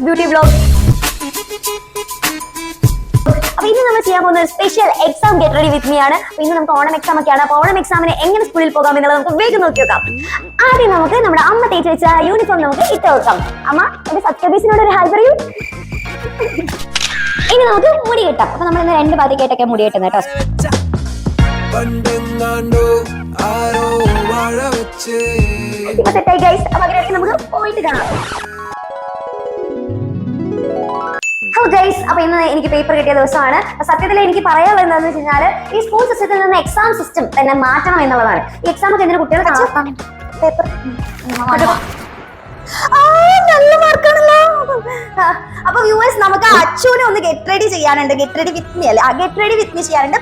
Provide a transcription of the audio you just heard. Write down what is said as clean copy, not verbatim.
അമ്മൂസ് beauty vlog. അപ്പൊ ഇന്ന് നമ്മൾ ചെയ്യാൻ പോകുന്ന special exam get ready with me ആണ്. അപ്പൊ ഇന്ന് നമുക്ക് ഓണം എക്സാം ഒക്കെയാണ്. അപ്പൊ ഓണം എക്സാമിന് എങ്ങനെ സ്കൂളിൽ പോകാം എന്നുള്ളത് നമുക്ക് വേഗം നോക്കി നോക്കാം. ആദ്യം നമുക്ക് നമ്മുടെ അമ്മ തേച്ച് വെച്ച യൂണിഫോം നമുക്ക് ഇട്ട് വെക്കാം. അമ്മ എന്റെ സബ്സ്ക്രൈബേഴ്സിനോട് ഒരു ഹായ് പറയൂ. ഇനി നമുക്ക് മുടി കിട്ടാം. അപ്പൊ നമ്മൾ ഇന്ന് 2 ഭാഗത്തേക്കായിട്ടൊക്കെ മുടി കിട്ടുന്നത് കേട്ടോ. ഇപ്പൊ സെറ്റായി ഗൈസ്. അപ്പൊ അതിലേക്ക് നമുക്ക് പോയിട്ട് കാണാം. ഹലോ ഗൈസ്, അപ്പൊ ഇന്ന് എനിക്ക് പേപ്പർ കിട്ടിയ ദിവസമാണ്. സത്യത്തിൽ എനിക്ക് പറയാനുള്ളത് എന്താണെന്ന് വെച്ച് കഴിഞ്ഞാൽ ഈ സ്കൂൾ സിസ്റ്റത്തിൽ നിന്ന് എക്സാം സിസ്റ്റം തന്നെ മാറ്റണം എന്നുള്ളതാണ്. ഈ എക്സാം ഒക്കെ എന്തിനാ കുട്ടികൾ പേപ്പർ നല്ല മാർക്കാണല്ലോ. അപ്പൊ വ്യൂവേഴ്സ്, നമുക്ക് അച്ചുവിനെ ഒന്ന് ഗെറ്റ് റെഡി ചെയ്യാനുണ്ട്. ഗെറ്റ് റെഡി വിത്ത് മീ അല്ലേ, ഗെറ്റ് റെഡി വിത്ത് മീ ചെയ്യാനുണ്ട്.